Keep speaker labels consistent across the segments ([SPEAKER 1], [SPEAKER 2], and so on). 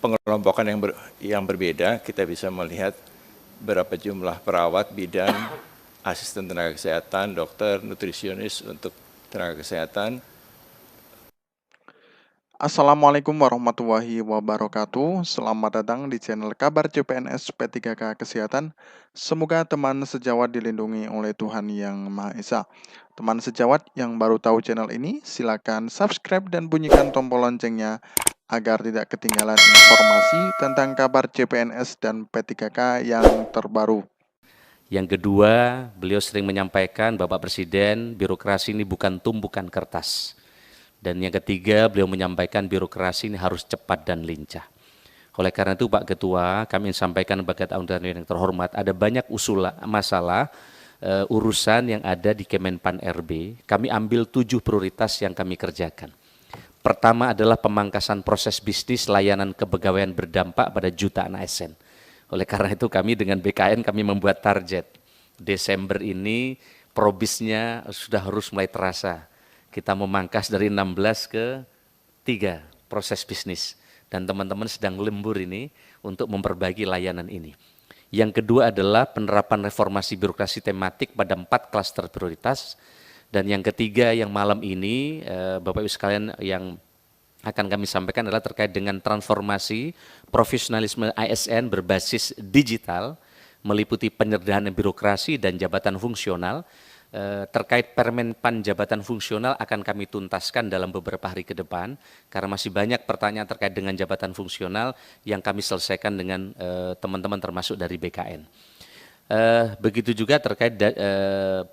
[SPEAKER 1] pengelompokan yang berbeda, kita bisa melihat berapa jumlah perawat, bidan, asisten tenaga kesehatan, dokter, nutrisionis untuk tenaga kesehatan.
[SPEAKER 2] Assalamualaikum warahmatullahi wabarakatuh. Selamat datang di channel Kabar CPNS P3K Kesehatan. Semoga teman sejawat dilindungi oleh Tuhan Yang Maha Esa. Teman sejawat yang baru tahu channel ini, silakan subscribe dan bunyikan tombol loncengnya agar tidak ketinggalan informasi tentang kabar CPNS dan P3K yang terbaru.
[SPEAKER 3] Yang kedua, beliau sering menyampaikan, Bapak Presiden, birokrasi ini bukan tumpukan kertas. Dan yang ketiga, beliau menyampaikan birokrasi ini harus cepat dan lincah. Oleh karena itu Pak Ketua, kami ingin sampaikan bagi anggota yang terhormat, ada banyak masalah urusan yang ada di Kemenpan RB. Kami ambil 7 prioritas yang kami kerjakan. Pertama adalah pemangkasan proses bisnis layanan kepegawaian berdampak pada jutaan ASN. Oleh karena itu kami dengan BKN kami membuat target. Desember ini probisnya sudah harus mulai terasa. Kita memangkas dari 16 ke 3 proses bisnis. Dan teman-teman sedang lembur ini untuk memperbaiki layanan ini. Yang kedua adalah penerapan reformasi birokrasi tematik pada 4 klaster prioritas. Dan yang ketiga yang malam ini, Bapak Ibu sekalian yang akan kami sampaikan adalah terkait dengan transformasi profesionalisme ASN berbasis digital, meliputi penyederhanaan birokrasi dan jabatan fungsional. Terkait Permenpan jabatan fungsional akan kami tuntaskan dalam beberapa hari ke depan, karena masih banyak pertanyaan terkait dengan jabatan fungsional yang kami selesaikan dengan teman-teman termasuk dari BKN. Begitu juga terkait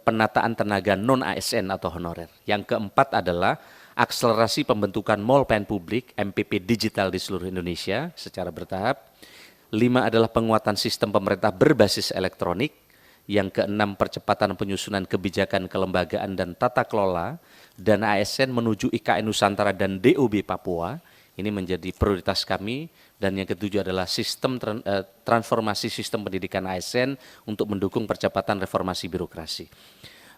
[SPEAKER 3] penataan tenaga non-ASN atau honorer. Yang keempat adalah akselerasi pembentukan mall pelayanan publik MPP digital di seluruh Indonesia secara bertahap. 5 adalah penguatan sistem pemerintah berbasis elektronik. Yang keenam, percepatan penyusunan kebijakan kelembagaan dan tata kelola dana ASN menuju IKN Nusantara dan DOB Papua. Ini menjadi prioritas kami. Dan yang ketujuh adalah transformasi sistem pendidikan ASN untuk mendukung percepatan reformasi birokrasi.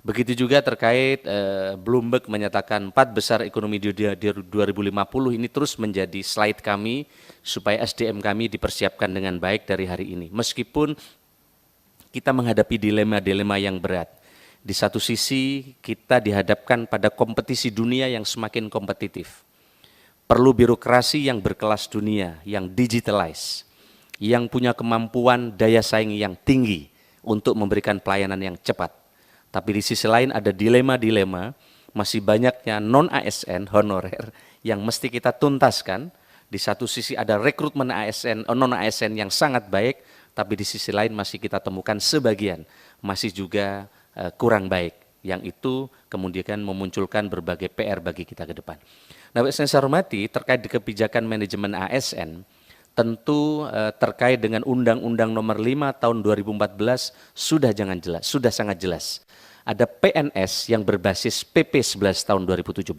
[SPEAKER 3] Begitu juga terkait Bloomberg menyatakan 4 besar ekonomi di 2050 ini terus menjadi slide kami supaya SDM kami dipersiapkan dengan baik dari hari ini. Meskipun kita menghadapi dilema-dilema yang berat. Di satu sisi kita dihadapkan pada kompetisi dunia yang semakin kompetitif. Perlu birokrasi yang berkelas dunia, yang digitalize, yang punya kemampuan daya saing yang tinggi untuk memberikan pelayanan yang cepat. Tapi di sisi lain ada dilema-dilema, masih banyaknya non-ASN, honorer, yang mesti kita tuntaskan. Di satu sisi ada rekrutmen ASN, non-ASN yang sangat baik, tapi di sisi lain masih kita temukan sebagian masih juga kurang baik, yang itu kemudian memunculkan berbagai PR bagi kita ke depan. Nah, Bapak saya hormati, terkait dengan kebijakan manajemen ASN, tentu terkait dengan Undang-Undang Nomor 5 Tahun 2014 sudah sangat jelas. Ada PNS yang berbasis PP 11 Tahun 2017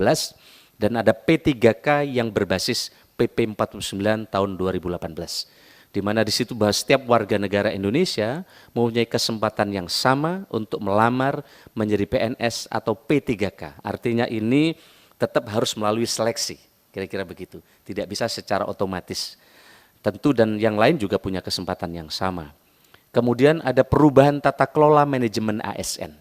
[SPEAKER 3] dan ada P3K yang berbasis PP 49 Tahun 2018. Di mana di situ bahwa setiap warga negara Indonesia mempunyai kesempatan yang sama untuk melamar menjadi PNS atau P3K. Artinya ini tetap harus melalui seleksi, kira-kira begitu. Tidak bisa secara otomatis. Tentu dan yang lain juga punya kesempatan yang sama. Kemudian ada perubahan tata kelola manajemen ASN,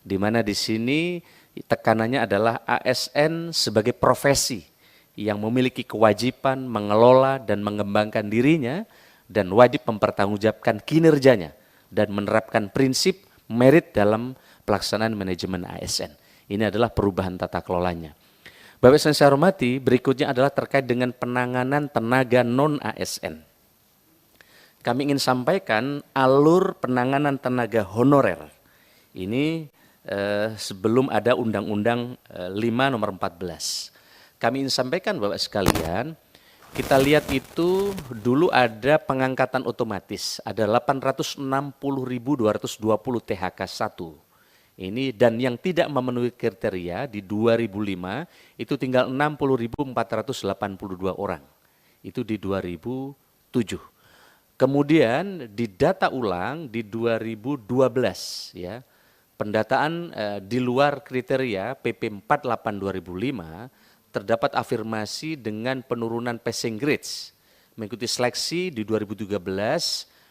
[SPEAKER 3] di mana di sini tekanannya adalah ASN sebagai profesi yang memiliki kewajiban mengelola dan mengembangkan dirinya dan wajib mempertanggungjawabkan kinerjanya dan menerapkan prinsip merit dalam pelaksanaan manajemen ASN. Ini adalah perubahan tata kelolanya. Bapak Ibu saya hormati, berikutnya adalah terkait dengan penanganan tenaga non-ASN. Kami ingin sampaikan alur penanganan tenaga honorer. Ini sebelum ada Undang-Undang 5 Nomor 14. Kami ingin sampaikan Bapak sekalian, kita lihat itu dulu ada pengangkatan otomatis, ada 860.220 THK 1. Ini dan yang tidak memenuhi kriteria di 2005 itu tinggal 60.482 orang. Itu di 2007. Kemudian di data ulang di 2012 ya. Pendataan di luar kriteria PP 48 2005 terdapat afirmasi dengan penurunan passing grades mengikuti seleksi di 2013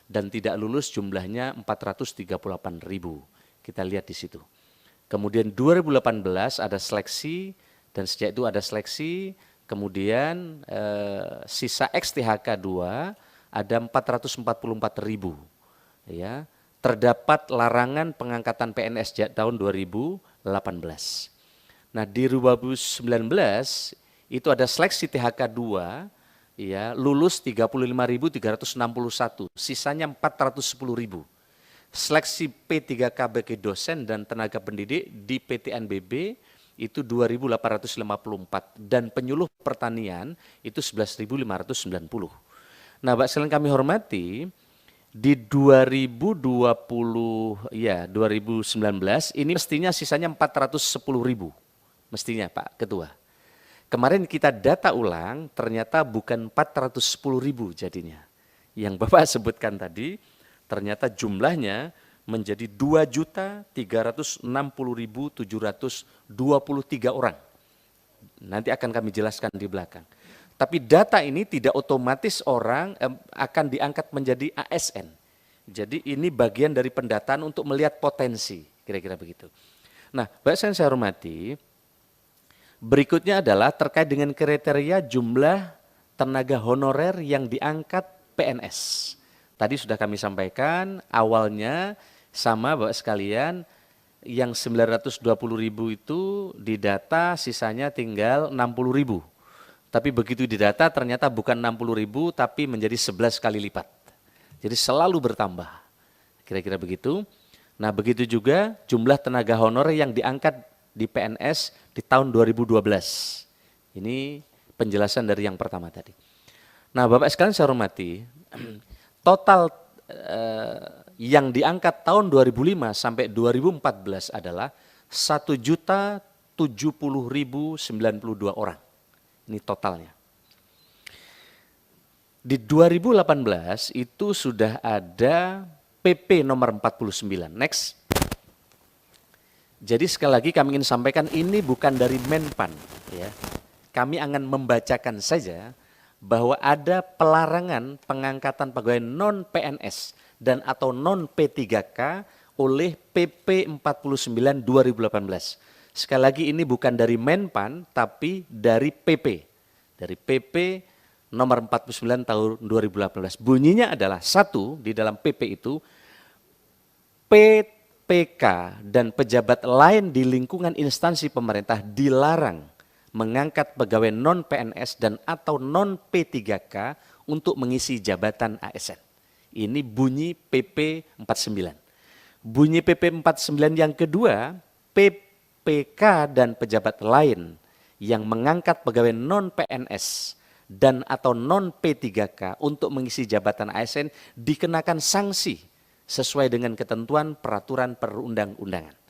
[SPEAKER 3] dan tidak lulus jumlahnya 438.000. Kita lihat di situ. Kemudian 2018 ada seleksi dan sejak itu ada seleksi, kemudian sisa XTHK 2 ada 444.000. Ya, terdapat larangan pengangkatan PNS sejak tahun 2018. Nah, di 2019 itu ada seleksi THK 2, ya, lulus 35.361, sisanya 410.000. Seleksi P3K bagi dosen dan tenaga pendidik di PTNBB itu 2.854 dan penyuluh pertanian itu 11.590. Nah, Bapak sekalian kami hormati, di 2019 ini mestinya sisanya 410.000, mestinya Pak Ketua. Kemarin kita data ulang ternyata bukan 410.000 jadinya. Yang Bapak sebutkan tadi ternyata jumlahnya menjadi 2.360.723 orang. Nanti akan kami jelaskan di belakang. Tapi data ini tidak otomatis orang akan diangkat menjadi ASN. Jadi ini bagian dari pendataan untuk melihat potensi, kira-kira begitu. Nah, Bapak saya hormati, berikutnya adalah terkait dengan kriteria jumlah tenaga honorer yang diangkat PNS. Tadi sudah kami sampaikan, awalnya sama Bapak sekalian, yang 920.000 itu didata, sisanya tinggal 60.000. Tapi begitu didata ternyata bukan 60.000 tapi menjadi 11 kali lipat. Jadi selalu bertambah. Kira-kira begitu. Nah, begitu juga jumlah tenaga honorer yang diangkat di PNS di tahun 2012. Ini penjelasan dari yang pertama tadi. Nah, Bapak sekalian saya hormati, total yang diangkat tahun 2005 sampai 2014 adalah 1.070.092 orang. Ini totalnya. Di 2018 itu sudah ada PP nomor 49. Next. Jadi sekali lagi kami ingin sampaikan ini bukan dari Menpan, ya. Kami akan membacakan saja bahwa ada pelarangan pengangkatan pegawai non PNS dan atau non P3K oleh PP 49 2018. Sekali lagi ini bukan dari Menpan tapi dari PP. Dari PP nomor 49 tahun 2018. Bunyinya adalah satu di dalam PP itu PPK dan pejabat lain di lingkungan instansi pemerintah dilarang mengangkat pegawai non PNS dan atau non P3K untuk mengisi jabatan ASN. Ini bunyi PP 49. Bunyi PP 49 yang kedua, PPK dan pejabat lain yang mengangkat pegawai non PNS dan atau non P3K untuk mengisi jabatan ASN dikenakan sanksi sesuai dengan ketentuan peraturan perundang-undangan.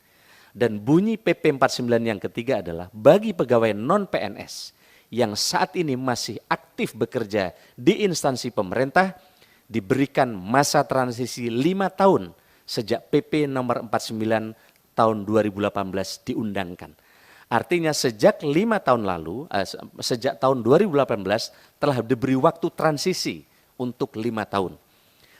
[SPEAKER 3] Dan bunyi PP 49 yang ketiga adalah bagi pegawai non PNS yang saat ini masih aktif bekerja di instansi pemerintah diberikan masa transisi 5 tahun sejak PP nomor 49 tahun 2018 diundangkan. Artinya sejak 5 tahun lalu, sejak tahun 2018 telah diberi waktu transisi untuk 5 tahun.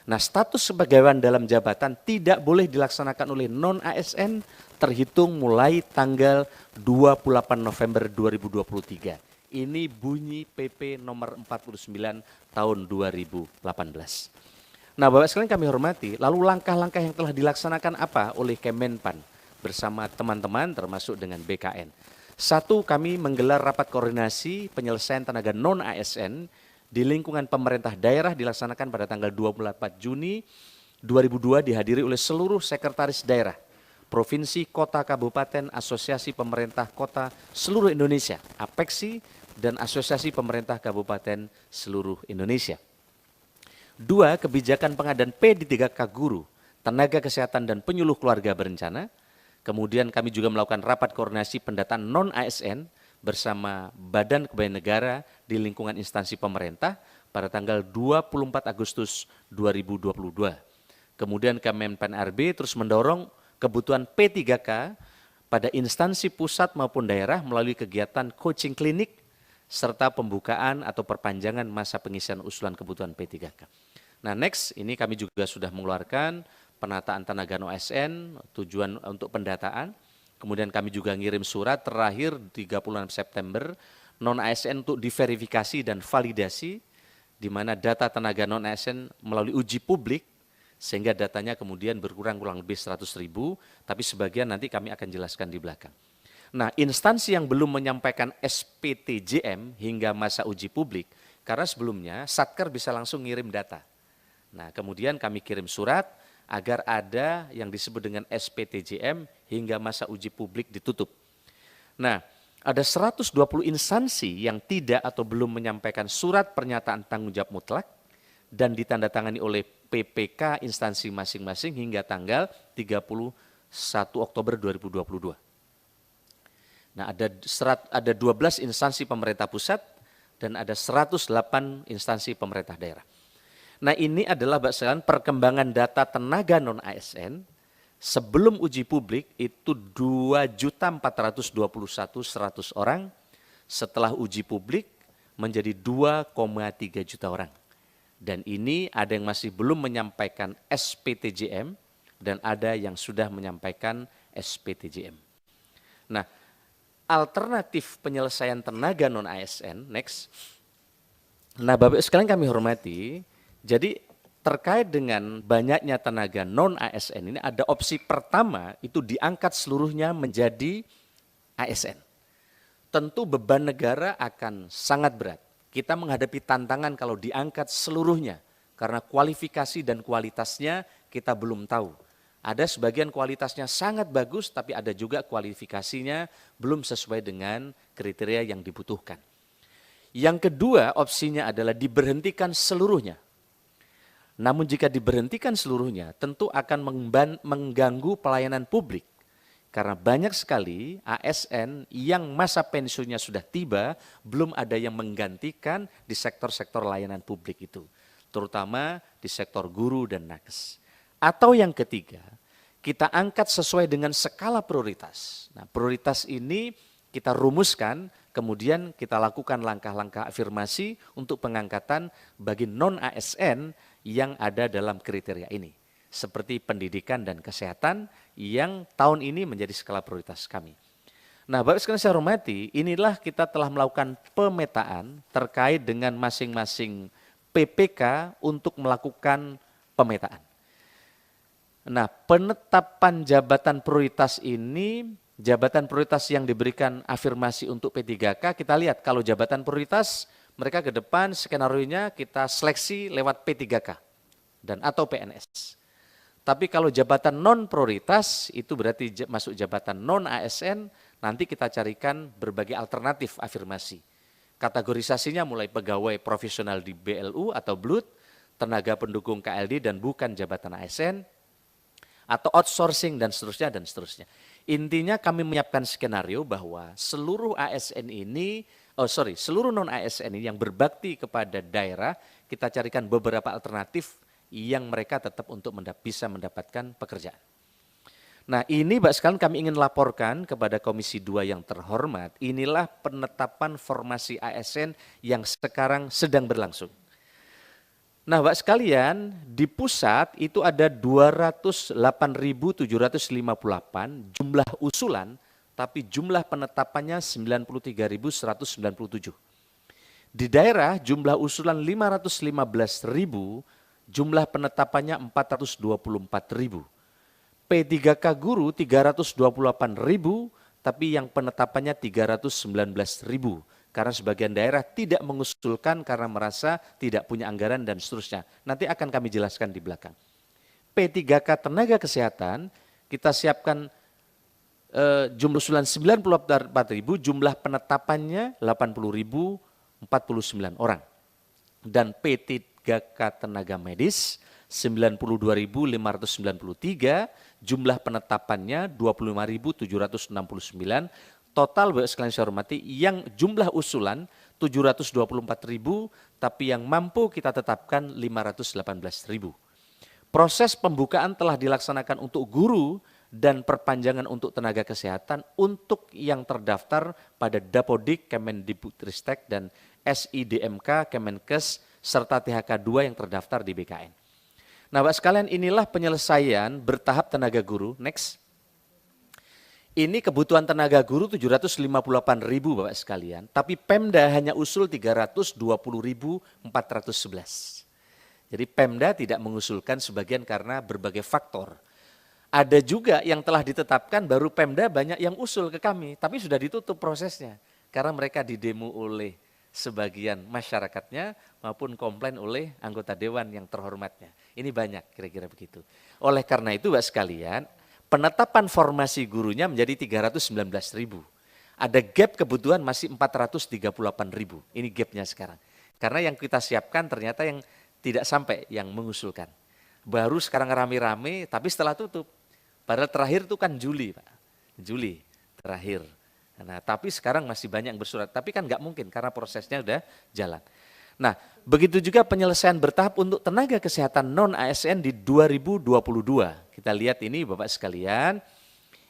[SPEAKER 3] Nah, status kepegawaian dalam jabatan tidak boleh dilaksanakan oleh non-ASN terhitung mulai tanggal 28 November 2023. Ini bunyi PP nomor 49 tahun 2018. Nah, Bapak sekalian kami hormati, lalu langkah-langkah yang telah dilaksanakan apa oleh Kemenpan bersama teman-teman termasuk dengan BKN. Satu, kami menggelar rapat koordinasi penyelesaian tenaga non-ASN di lingkungan pemerintah daerah dilaksanakan pada tanggal 24 Juni 2002 dihadiri oleh seluruh sekretaris daerah, provinsi, kota, kabupaten, asosiasi pemerintah kota seluruh Indonesia, APEKSI, dan asosiasi pemerintah kabupaten seluruh Indonesia. Dua, kebijakan pengadaan P3K guru, tenaga kesehatan dan penyuluh keluarga berencana. Kemudian kami juga melakukan rapat koordinasi pendataan non-ASN bersama Badan Kepegawaian Negara di lingkungan instansi pemerintah pada tanggal 24 Agustus 2022. Kemudian Kemenpan RB terus mendorong kebutuhan P3K pada instansi pusat maupun daerah melalui kegiatan coaching klinik serta pembukaan atau perpanjangan masa pengisian usulan kebutuhan P3K. Nah next, ini kami juga sudah mengeluarkan penataan tenaga non-ASN, tujuan untuk pendataan. Kemudian kami juga ngirim surat terakhir 30 September, non-ASN untuk diverifikasi dan validasi, di mana data tenaga non-ASN melalui uji publik, sehingga datanya kemudian berkurang kurang lebih 100.000, tapi sebagian nanti kami akan jelaskan di belakang. Nah, instansi yang belum menyampaikan SPTJM hingga masa uji publik, karena sebelumnya Satker bisa langsung ngirim data. Nah, kemudian kami kirim surat agar ada yang disebut dengan SPTJM hingga masa uji publik ditutup. Nah, ada 120 instansi yang tidak atau belum menyampaikan surat pernyataan tanggung jawab mutlak dan ditandatangani oleh PPK instansi masing-masing hingga tanggal 31 Oktober 2022. Nah, ada 12 instansi pemerintah pusat dan ada 108 instansi pemerintah daerah. Nah, ini adalah perkembangan data tenaga non-ASN sebelum uji publik itu 2.421.100 orang, setelah uji publik menjadi 2,3 juta orang. Dan ini ada yang masih belum menyampaikan SPTJM dan ada yang sudah menyampaikan SPTJM. Nah, alternatif penyelesaian tenaga non-ASN, next. Nah, Bapak sekalian kami hormati, jadi terkait dengan banyaknya tenaga non-ASN ini ada opsi pertama itu diangkat seluruhnya menjadi ASN. Tentu beban negara akan sangat berat. Kita menghadapi tantangan kalau diangkat seluruhnya karena kualifikasi dan kualitasnya kita belum tahu. Ada sebagian kualitasnya sangat bagus, tapi ada juga kualifikasinya belum sesuai dengan kriteria yang dibutuhkan. Yang kedua opsinya adalah diberhentikan seluruhnya. Namun jika diberhentikan seluruhnya tentu akan mengganggu pelayanan publik. Karena banyak sekali ASN yang masa pensiunnya sudah tiba, belum ada yang menggantikan di sektor-sektor layanan publik itu. Terutama di sektor guru dan nakes. Atau yang ketiga, kita angkat sesuai dengan skala prioritas. Nah, prioritas ini kita rumuskan, kemudian kita lakukan langkah-langkah afirmasi untuk pengangkatan bagi non-ASN yang ada dalam kriteria ini. Seperti pendidikan dan kesehatan yang tahun ini menjadi skala prioritas kami. Nah, Bapak sekalian saya hormati, inilah kita telah melakukan pemetaan terkait dengan masing-masing PPK untuk melakukan pemetaan. Nah, penetapan jabatan prioritas ini, jabatan prioritas yang diberikan afirmasi untuk P3K, kita lihat kalau jabatan prioritas, mereka ke depan skenario-nya kita seleksi lewat P3K dan atau PNS. Tapi kalau jabatan non prioritas, itu berarti masuk jabatan non ASN, nanti kita carikan berbagai alternatif afirmasi. Kategorisasinya mulai pegawai profesional di BLU atau BLUT, tenaga pendukung KLD dan bukan jabatan ASN, atau outsourcing dan seterusnya dan seterusnya. Intinya kami menyiapkan skenario bahwa seluruh ASN ini, seluruh non ASN ini yang berbakti kepada daerah, kita carikan beberapa alternatif yang mereka tetap untuk bisa mendapatkan pekerjaan. Nah, ini Mbak sekalian kami ingin laporkan kepada Komisi 2 yang terhormat, inilah penetapan formasi ASN yang sekarang sedang berlangsung. Nah, Mbak sekalian, di pusat itu ada 208.758 jumlah usulan, tapi jumlah penetapannya 93.197. Di daerah jumlah usulan 515.000, jumlah penetapannya 424.000. P3K guru 328.000, tapi yang penetapannya 319.000. Karena sebagian daerah tidak mengusulkan karena merasa tidak punya anggaran dan seterusnya. Nanti akan kami jelaskan di belakang. P3K tenaga kesehatan kita siapkan jumlah usulan 94.000, jumlah penetapannya 80.049 orang. Dan P3K tenaga medis 92.593, jumlah penetapannya 25.769. Total Bapak sekalian saya hormati, yang jumlah usulan 724.000, tapi yang mampu kita tetapkan 518.000. Proses pembukaan telah dilaksanakan untuk guru dan perpanjangan untuk tenaga kesehatan untuk yang terdaftar pada Dapodik, Kemendikbudristek, dan SIDMK, Kemenkes, serta THK2 yang terdaftar di BKN. Nah, Bapak sekalian, inilah penyelesaian bertahap tenaga guru. Next. Ini kebutuhan tenaga guru 758.000 Bapak sekalian, tapi Pemda hanya usul 320.411. Jadi Pemda tidak mengusulkan sebagian karena berbagai faktor. Ada juga yang telah ditetapkan baru Pemda banyak yang usul ke kami, tapi sudah ditutup prosesnya karena mereka didemo oleh sebagian masyarakatnya maupun komplain oleh anggota dewan yang terhormatnya. Ini banyak kira-kira begitu. Oleh karena itu Bapak sekalian, penetapan formasi gurunya menjadi 319.000. Ada gap kebutuhan masih 438.000. Ini gapnya sekarang. Karena yang kita siapkan ternyata yang tidak sampai yang mengusulkan. Baru sekarang rame-rame tapi setelah tutup. Padahal terakhir itu kan Juli, Pak. Juli terakhir. Nah, tapi sekarang masih banyak yang bersurat. Tapi kan nggak mungkin karena prosesnya udah jalan. Nah, begitu juga penyelesaian bertahap untuk tenaga kesehatan non-ASN di 2022. Kita lihat ini Bapak sekalian,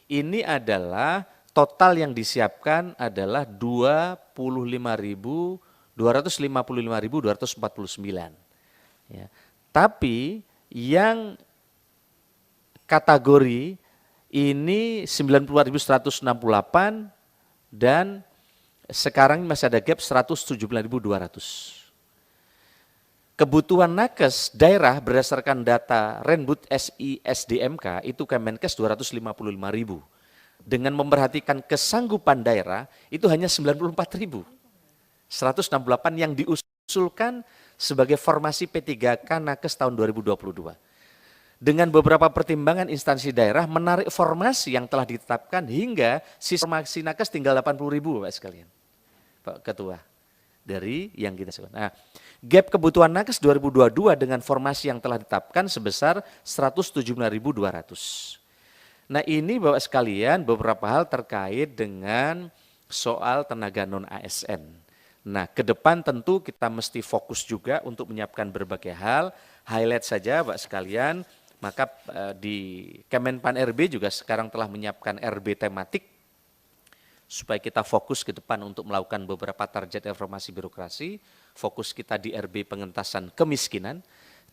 [SPEAKER 3] ini adalah total yang disiapkan adalah 255.249. Ya. Tapi yang kategori ini 90.168 dan sekarang masih ada gap 179.200. Kebutuhan nakes daerah berdasarkan data Renbud SISDMK itu Kemenkes 255.000. Dengan memperhatikan kesanggupan daerah itu hanya 94.000. 168 yang diusulkan sebagai formasi P3K nakes tahun 2022. Dengan beberapa pertimbangan instansi daerah menarik formasi yang telah ditetapkan hingga sisa formasi nakes tinggal 80.000 Pak sekalian. Pak Ketua. Dari yang kita sebut. Nah, gap kebutuhan nakes 2022 dengan formasi yang telah ditetapkan sebesar 179.200. Nah, ini Bapak sekalian beberapa hal terkait dengan soal tenaga non ASN. Nah, ke depan tentu kita mesti fokus juga untuk menyiapkan berbagai hal. Highlight saja Bapak sekalian, maka di Kemenpan RB juga sekarang telah menyiapkan RB tematik supaya kita fokus ke depan untuk melakukan beberapa target reformasi birokrasi, fokus kita di RB pengentasan kemiskinan,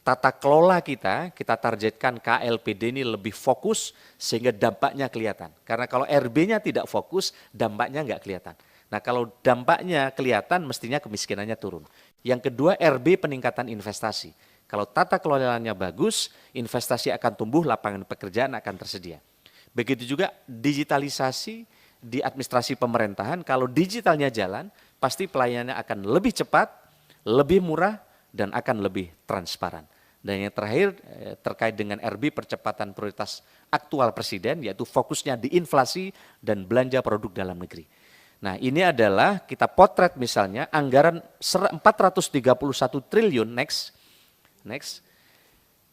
[SPEAKER 3] tata kelola kita targetkan KLPD ini lebih fokus sehingga dampaknya kelihatan. Karena kalau RB-nya tidak fokus, dampaknya nggak kelihatan. Nah kalau dampaknya kelihatan, mestinya kemiskinannya turun. Yang kedua, RB peningkatan investasi. Kalau tata kelolanya bagus, investasi akan tumbuh, lapangan pekerjaan akan tersedia. Begitu juga digitalisasi, di administrasi pemerintahan, kalau digitalnya jalan, pasti pelayanannya akan lebih cepat, lebih murah, dan akan lebih transparan. Dan yang terakhir terkait dengan RB percepatan prioritas aktual Presiden, yaitu fokusnya di inflasi dan belanja produk dalam negeri. Nah ini adalah kita potret misalnya anggaran 431 triliun next,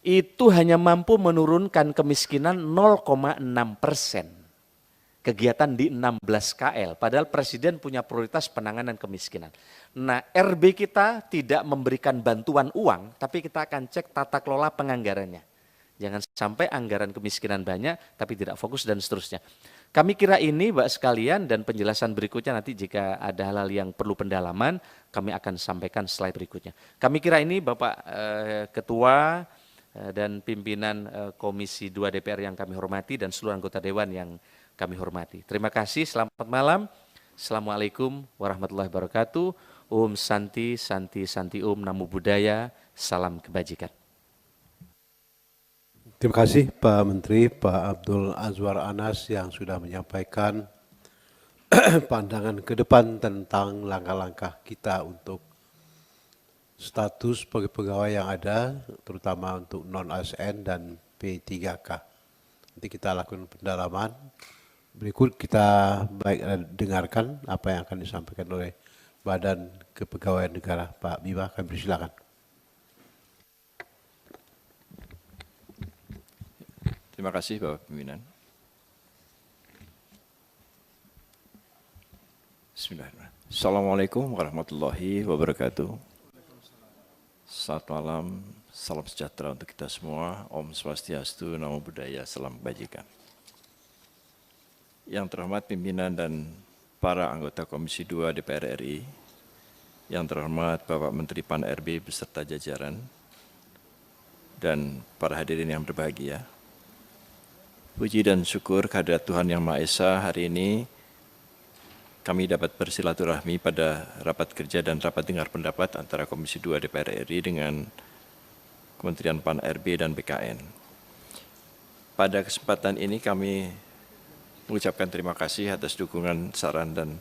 [SPEAKER 3] itu hanya mampu menurunkan kemiskinan 0,6%. Kegiatan di 16 KL, padahal Presiden punya prioritas penanganan kemiskinan. Nah, RB kita tidak memberikan bantuan uang, tapi kita akan cek tata kelola penganggarannya. Jangan sampai anggaran kemiskinan banyak, tapi tidak fokus dan seterusnya. Kami kira ini, Mbak sekalian, dan penjelasan berikutnya nanti jika ada hal-hal yang perlu pendalaman, kami akan sampaikan slide berikutnya. Kami kira ini, Bapak Ketua dan pimpinan Komisi 2 DPR yang kami hormati dan seluruh anggota Dewan yang kami hormati. Terima kasih, selamat malam. Assalamualaikum warahmatullahi wabarakatuh. Om Santi, Santi, Santi Om, Namo Buddhaya, salam kebajikan.
[SPEAKER 4] Terima kasih Pak Menteri, Pak Abdul Azwar Anas yang sudah menyampaikan pandangan ke depan tentang langkah-langkah kita untuk status pegawai yang ada, terutama untuk non-ASN dan P3K. Nanti kita lakukan pendalaman. Berikut kita dengarkan apa yang akan disampaikan oleh Badan Kepegawaian Negara. Pak Bima, kami persilakan.
[SPEAKER 1] Terima kasih Bapak Pimpinan. Bismillahirrahmanirrahim. Assalamualaikum warahmatullahi wabarakatuh. Selamat malam, salam sejahtera untuk kita semua. Om Swastiastu, Namo Buddhaya, salam kebajikan. Yang terhormat pimpinan dan para anggota Komisi 2 DPR RI, yang terhormat Bapak Menteri Pan-RB beserta jajaran, dan para hadirin yang berbahagia. Puji dan syukur kehadirat Tuhan Yang Maha Esa, hari ini kami dapat bersilaturahmi pada rapat kerja dan rapat dengar pendapat antara Komisi 2 DPR RI dengan Kementerian Pan-RB dan BKN. Pada kesempatan ini kami mengucapkan terima kasih atas dukungan, saran, dan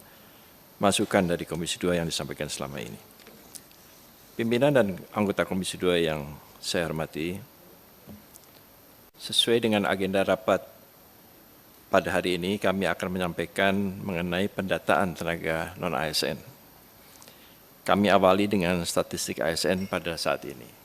[SPEAKER 1] masukan dari Komisi 2 yang disampaikan selama ini. Pimpinan dan anggota Komisi 2 yang saya hormati, sesuai dengan agenda rapat pada hari ini, kami akan menyampaikan mengenai pendataan tenaga non-ASN. Kami awali dengan statistik ASN pada saat ini.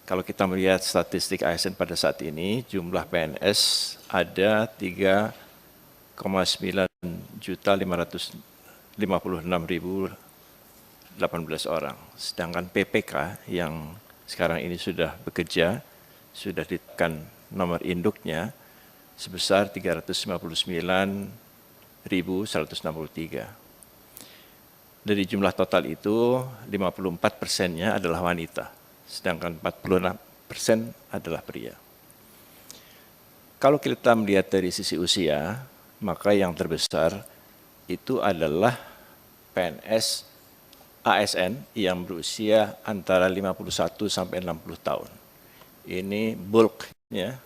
[SPEAKER 1] Kalau kita melihat statistik ASN pada saat ini, jumlah PNS ada 3,9.556.018 orang. Sedangkan PPK yang sekarang ini sudah bekerja, sudah ditekan nomor induknya sebesar 359.163. Dari jumlah total itu, 54%-nya adalah wanita, sedangkan 46% adalah pria. Kalau kita melihat dari sisi usia, maka yang terbesar itu adalah PNS ASN yang berusia antara 51 sampai 60 tahun. Ini bulknya,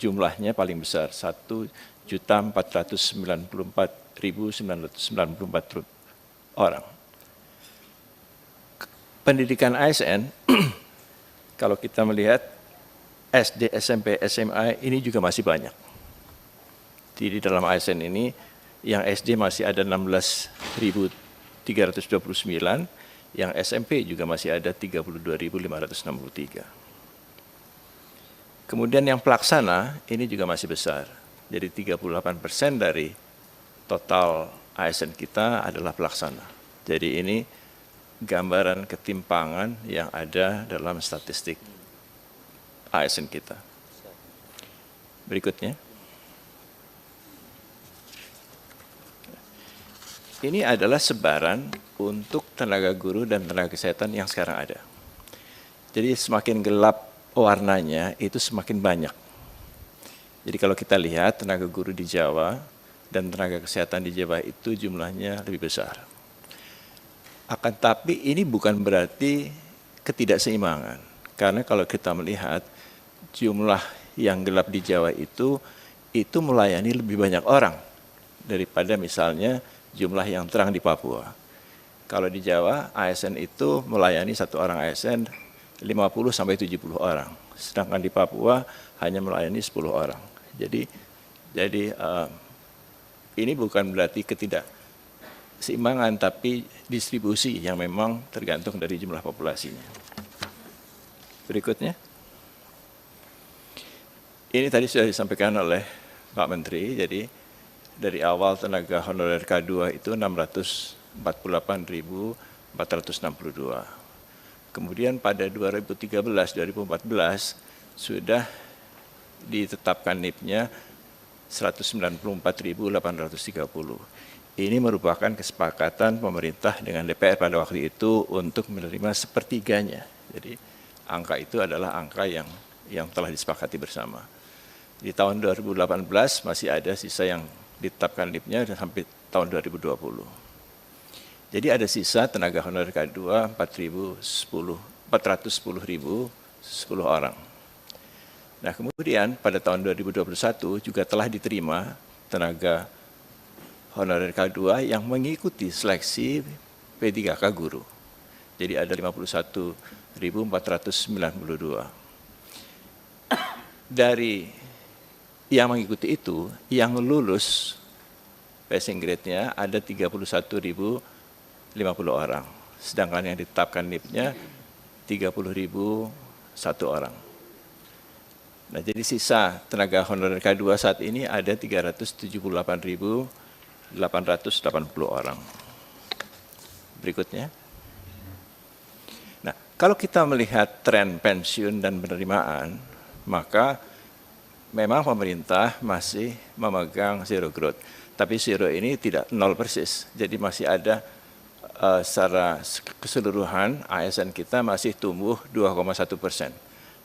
[SPEAKER 1] jumlahnya paling besar, 1.494.994 orang. Pendidikan ASN, kalau kita melihat SD, SMP, SMA ini juga masih banyak. Di dalam ASN ini, yang SD masih ada 16.329, yang SMP juga masih ada 32.563. Kemudian yang pelaksana ini juga masih besar. Jadi 38% dari total ASN kita adalah pelaksana. Jadi ini gambaran ketimpangan yang ada dalam statistik ASN kita. Berikutnya. Ini adalah sebaran untuk tenaga guru dan tenaga kesehatan yang sekarang ada. Jadi semakin gelap warnanya itu semakin banyak. Jadi kalau kita lihat tenaga guru di Jawa dan tenaga kesehatan di Jawa itu jumlahnya lebih besar. Akan tapi ini bukan berarti ketidakseimbangan. Karena kalau kita melihat jumlah yang gelap di Jawa itu melayani lebih banyak orang daripada misalnya jumlah yang terang di Papua. Kalau di Jawa, ASN itu melayani satu orang ASN 50 sampai 70 orang. Sedangkan di Papua hanya melayani 10 orang. Jadi ini bukan berarti ketidakseimbangan, tapi distribusi yang memang tergantung dari jumlah populasinya. Berikutnya. Ini tadi sudah disampaikan oleh Pak Menteri, jadi dari awal tenaga honorer K2 itu 648.462. Kemudian pada 2013-2014 sudah ditetapkan NIP-nya 194.830. Ini merupakan kesepakatan pemerintah dengan DPR pada waktu itu untuk menerima sepertiganya. Jadi angka itu adalah angka yang telah disepakati bersama. Di tahun 2018 masih ada sisa yang ditetapkan NIP-nya sampai tahun 2020. Jadi ada sisa tenaga honorer K2 410.010 orang. Nah kemudian pada tahun 2021 juga telah diterima tenaga honorer K2 yang mengikuti seleksi P3K guru. Jadi ada 51.492. Dari yang mengikuti itu, yang lulus passing grade-nya ada 31.050 orang. Sedangkan yang ditetapkan NIP-nya 30.001 orang. Nah, jadi sisa tenaga honorer K2 saat ini ada 378.880 orang. Berikutnya. Nah, kalau kita melihat tren pensiun dan penerimaan, maka memang pemerintah masih memegang zero growth, tapi zero ini tidak nol persis, jadi masih ada secara keseluruhan ASN kita masih tumbuh 2,1%.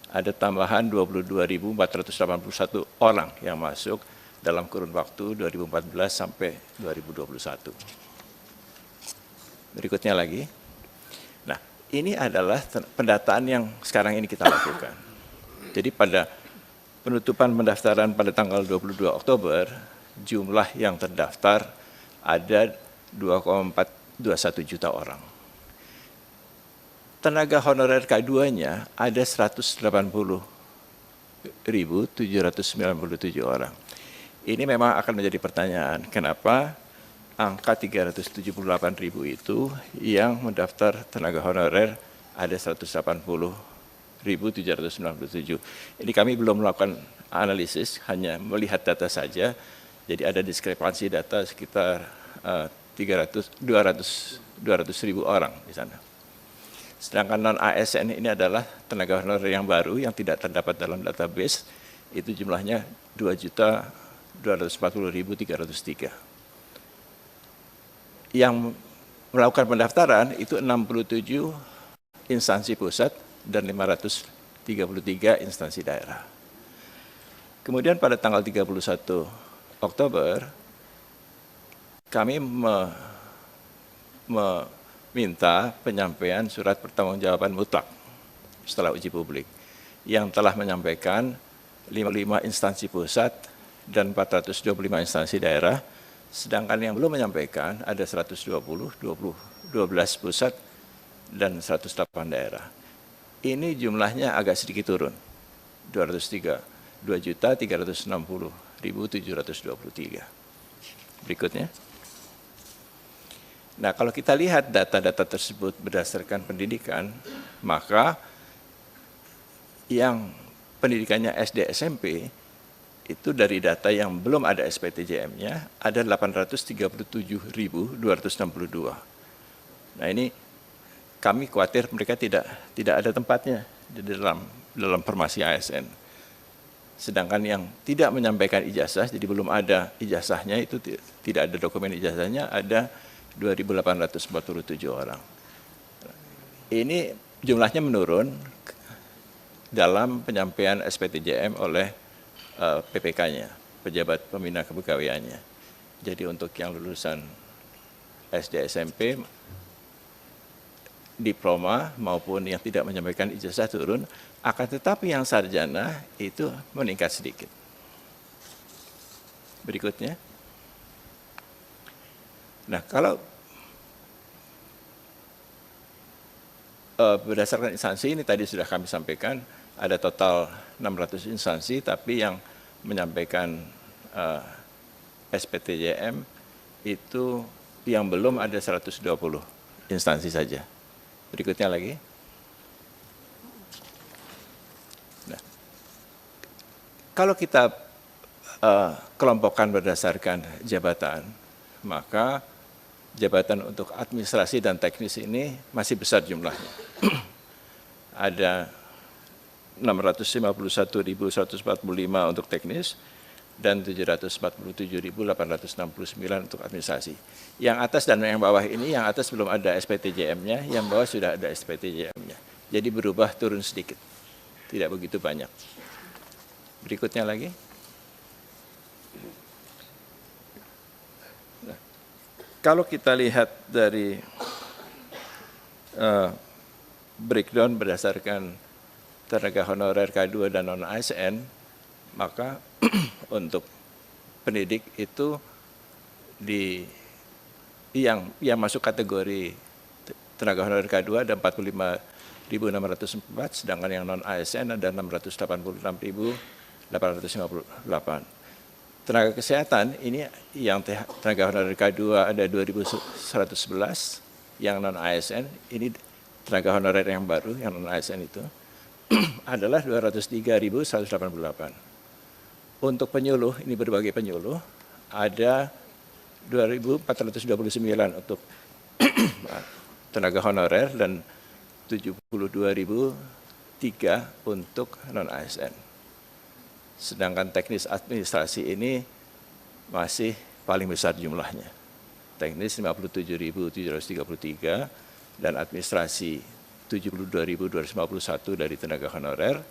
[SPEAKER 1] Ada tambahan 22.481 orang yang masuk dalam kurun waktu 2014 sampai 2021. Berikutnya lagi. Nah, ini adalah pendataan yang sekarang ini kita lakukan. Jadi pada penutupan pendaftaran pada tanggal 22 Oktober, jumlah yang terdaftar ada 2,421 juta orang. Tenaga honorer K2-nya ada 180.797 orang. Ini memang akan menjadi pertanyaan, kenapa angka 378.000 itu yang mendaftar tenaga honorer ada 180.797. Ini kami belum melakukan analisis, hanya melihat data saja. Jadi ada diskrepansi data sekitar 200.000 orang di sana. Sedangkan non-ASN ini adalah tenaga honorer yang baru yang tidak terdapat dalam database, itu jumlahnya 2.240.303. Yang melakukan pendaftaran itu 67 instansi pusat dan 533 instansi daerah. Kemudian pada tanggal 31 Oktober, kami meminta penyampaian surat pertanggungjawaban mutlak setelah uji publik yang telah menyampaikan 55 instansi pusat dan 425 instansi daerah, sedangkan yang belum menyampaikan ada 120, 12 pusat dan 108 daerah. Ini jumlahnya agak sedikit turun, 2.360.723. Berikutnya. Nah, kalau kita lihat data-data tersebut berdasarkan pendidikan, maka yang pendidikannya SD SMP itu dari data yang belum ada SPTJM-nya ada 837.262. Nah, ini kami khawatir mereka tidak ada tempatnya di dalam formasi ASN. Sedangkan yang tidak menyampaikan ijazah, jadi belum ada ijazahnya, itu tidak ada dokumen ijazahnya, ada 2.847 orang. Ini jumlahnya menurun dalam penyampaian SPTJM oleh PPK-nya, pejabat pembina kepegawaiannya. Jadi untuk yang lulusan SD SMP, diploma maupun yang tidak menyampaikan ijazah turun, akan tetapi yang sarjana itu meningkat sedikit. Berikutnya. Nah, kalau berdasarkan instansi ini tadi sudah kami sampaikan, ada total 600 instansi, tapi yang menyampaikan SPTJM itu yang belum ada 120 instansi saja. Berikutnya lagi. Nah, kalau kita kelompokkan berdasarkan jabatan, maka jabatan untuk administrasi dan teknis ini masih besar jumlahnya. Ada 651.145 untuk teknis dan 747.869 untuk administrasi. Yang atas dan yang bawah ini, yang atas belum ada SPTJM-nya, yang bawah sudah ada SPTJM-nya. Jadi berubah turun sedikit, tidak begitu banyak. Berikutnya lagi. Kalau kita lihat dari breakdown berdasarkan tenaga honorer K2 dan non-ASN, maka untuk pendidik itu yang masuk kategori tenaga honorer K2 ada 45.604, sedangkan yang non-ASN ada 686.858. Tenaga kesehatan ini yang tenaga honorer K2 ada 2.111, yang non-ASN ini tenaga honorer yang baru, yang non-ASN itu adalah 203.188. Untuk penyuluh, ini berbagai penyuluh, ada 2.429 untuk tenaga honorer dan 72.003 untuk non-ASN. Sedangkan teknis administrasi ini masih paling besar jumlahnya. Teknis 57.733 dan administrasi 72.251 dari tenaga honorer,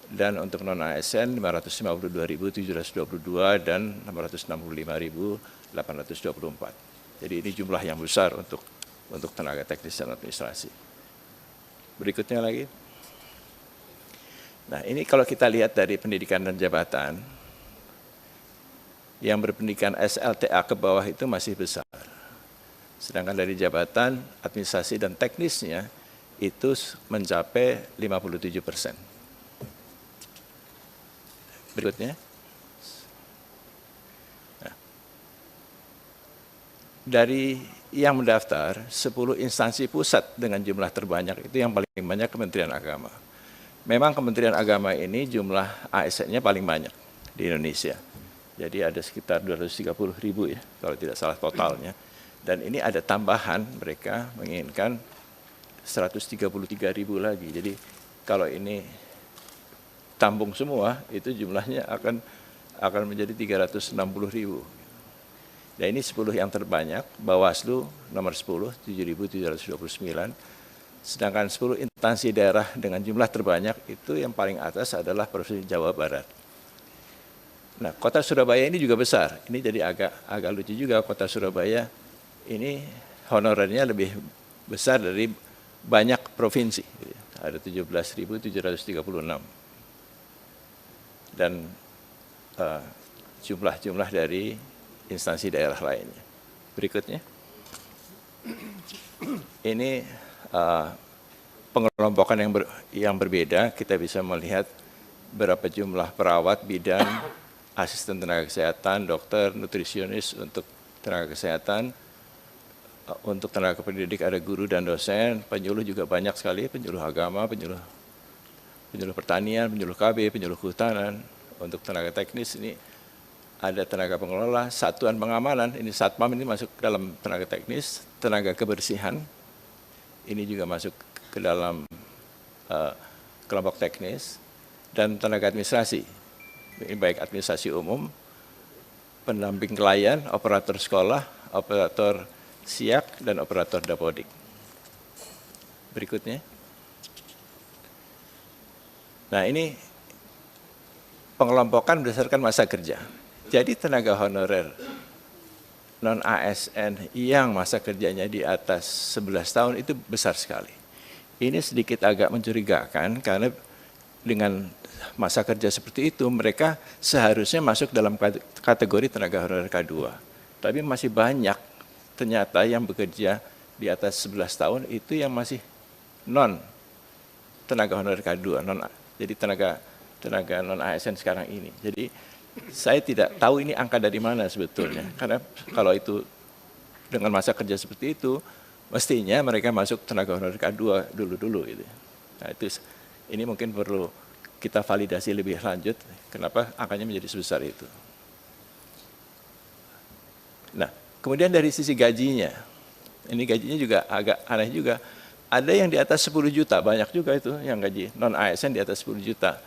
[SPEAKER 1] dan untuk non-ASN 552.722 dan 665.824. Jadi ini jumlah yang besar untuk tenaga teknis dan administrasi. Berikutnya lagi. Nah, ini kalau kita lihat dari pendidikan dan jabatan, yang berpendidikan SLTA ke bawah itu masih besar. Sedangkan dari jabatan, administrasi, dan teknisnya itu mencapai 57%. Berikutnya. Nah, dari yang mendaftar, 10 instansi pusat dengan jumlah terbanyak itu yang paling banyak Kementerian Agama. Memang Kementerian Agama ini jumlah ASN-nya paling banyak di Indonesia. Jadi ada sekitar 230.000 ya, kalau tidak salah totalnya. Dan ini ada tambahan, mereka menginginkan 133.000 lagi. Jadi kalau ini tampung semua, itu jumlahnya akan menjadi 360.000. Nah ini 10 yang terbanyak, Bawaslu nomor 10, 7.729. Sedangkan 10 instansi daerah dengan jumlah terbanyak itu yang paling atas adalah Provinsi Jawa Barat. Nah, kota Surabaya ini juga besar. Ini jadi agak lucu juga, kota Surabaya ini honorernya lebih besar dari banyak provinsi. Ada 17.736. Dan jumlah-jumlah dari instansi daerah lainnya. Berikutnya. Ini pengelompokan yang berbeda, kita bisa melihat berapa jumlah perawat, bidan, asisten tenaga kesehatan, dokter, nutrisionis untuk tenaga kesehatan, untuk tenaga pendidik ada guru dan dosen, penyuluh juga banyak sekali, penyuluh agama, penyuluh pertanian, penyuluh KB, penyuluh kehutanan. Untuk tenaga teknis ini ada tenaga pengelola, satuan pengamanan, ini Satpam ini masuk dalam tenaga teknis, tenaga kebersihan, ini juga masuk ke dalam kelompok teknis, dan tenaga administrasi. Ini baik administrasi umum, pendamping klien, operator sekolah, operator siak, dan operator dapodik. Berikutnya. Nah ini pengelompokan berdasarkan masa kerja. Jadi tenaga honorer non-ASN yang masa kerjanya di atas 11 tahun itu besar sekali. Ini sedikit agak mencurigakan karena dengan masa kerja seperti itu, mereka seharusnya masuk dalam kategori tenaga honorer K2. Tapi masih banyak ternyata yang bekerja di atas 11 tahun itu yang masih non tenaga honorer K2, jadi tenaga non ASN sekarang ini. Jadi saya tidak tahu ini angka dari mana sebetulnya, karena kalau itu dengan masa kerja seperti itu, mestinya mereka masuk tenaga honorer K2 dulu gitu. Nah itu ini mungkin perlu kita validasi lebih lanjut, kenapa angkanya menjadi sebesar itu. Nah, kemudian dari sisi gajinya, ini gajinya juga agak aneh juga. Ada yang di atas 10 juta, banyak juga itu yang gaji non-ASN di atas 10 juta.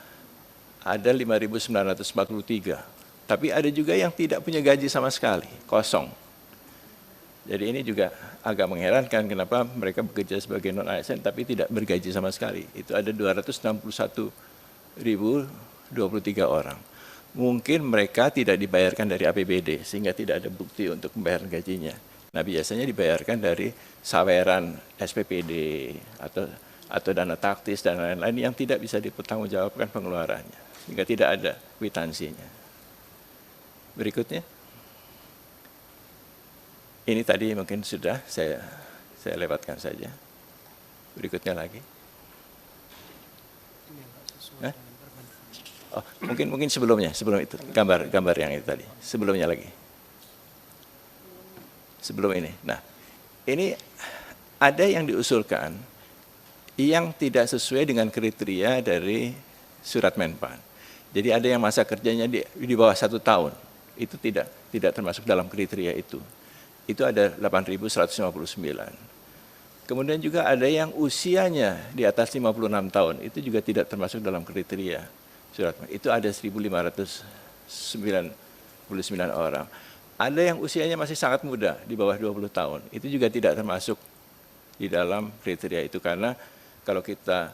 [SPEAKER 1] Ada 5.943, tapi ada juga yang tidak punya gaji sama sekali, kosong. Jadi ini juga agak mengherankan kenapa mereka bekerja sebagai non-ASN tapi tidak bergaji sama sekali. Itu ada 261.023 orang. Mungkin mereka tidak dibayarkan dari APBD sehingga tidak ada bukti untuk membayar gajinya. Nah biasanya dibayarkan dari saweran SPPD atau dana taktis dan lain-lain yang tidak bisa dipertanggungjawabkan pengeluarannya sehingga tidak ada kwitansinya. Berikutnya. Ini tadi mungkin sudah saya lewatkan saja. Berikutnya lagi. Oh, mungkin sebelum itu gambar yang itu tadi. Sebelumnya lagi. Sebelum ini. Nah, ini ada yang diusulkan yang tidak sesuai dengan kriteria dari surat Menpan. Jadi ada yang masa kerjanya di bawah 1 tahun. Itu tidak termasuk dalam kriteria itu. Itu ada 8.159. Kemudian juga ada yang usianya di atas 56 tahun, itu juga tidak termasuk dalam kriteria. surat. Itu ada 1.599 orang. Ada yang usianya masih sangat muda, di bawah 20 tahun. Itu juga tidak termasuk di dalam kriteria itu, karena kalau kita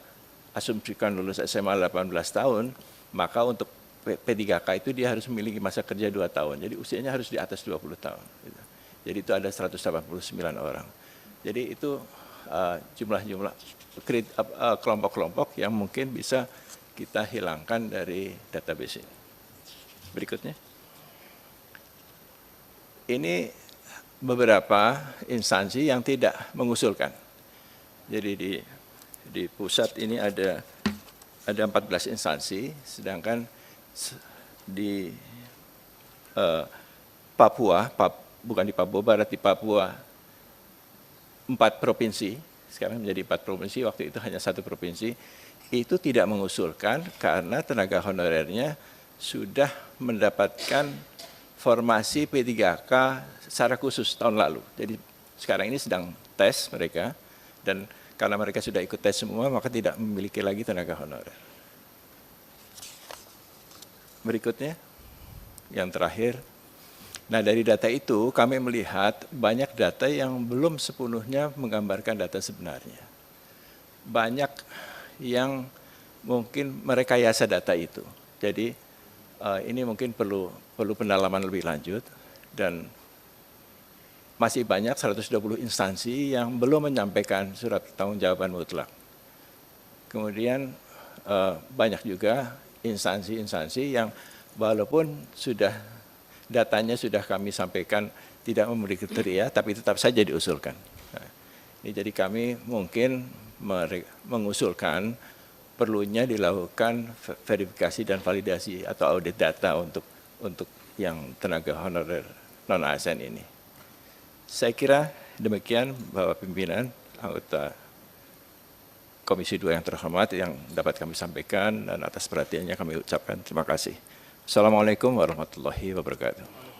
[SPEAKER 1] asumsikan lulus SMA 18 tahun, maka untuk P3K itu dia harus memiliki masa kerja 2 tahun. Jadi usianya harus di atas 20 tahun. Jadi itu ada 189 orang. Jadi itu jumlah-jumlah kelompok-kelompok yang mungkin bisa kita hilangkan dari database ini. Berikutnya. Ini beberapa instansi yang tidak mengusulkan. Jadi di pusat ini ada 14 instansi, sedangkan di Papua, bukan di Papua Barat, di Papua 4 provinsi, sekarang menjadi 4 provinsi, waktu itu hanya 1 provinsi, itu tidak mengusulkan karena tenaga honorernya sudah mendapatkan formasi P3K secara khusus tahun lalu. Jadi sekarang ini sedang tes mereka, dan karena mereka sudah ikut tes semua, maka tidak memiliki lagi tenaga honorer. Berikutnya, yang terakhir. Nah, dari data itu kami melihat banyak data yang belum sepenuhnya menggambarkan data sebenarnya. Banyak yang mungkin merekayasa data itu. Jadi ini mungkin perlu pendalaman lebih lanjut, dan masih banyak 120 instansi yang belum menyampaikan surat pertanggungjawaban mutlak. Kemudian banyak juga instansi-instansi yang walaupun datanya sudah kami sampaikan tidak memenuhi kriteria, tapi tetap saja diusulkan. Nah, ini jadi kami mungkin mengusulkan perlunya dilakukan verifikasi dan validasi atau audit data untuk yang tenaga honorer non-ASN ini. Saya kira demikian Bapak Pimpinan, anggota Komisi 2 yang terhormat yang dapat kami sampaikan, dan atas perhatiannya kami ucapkan terima kasih. Assalamualaikum warahmatullahi wabarakatuh.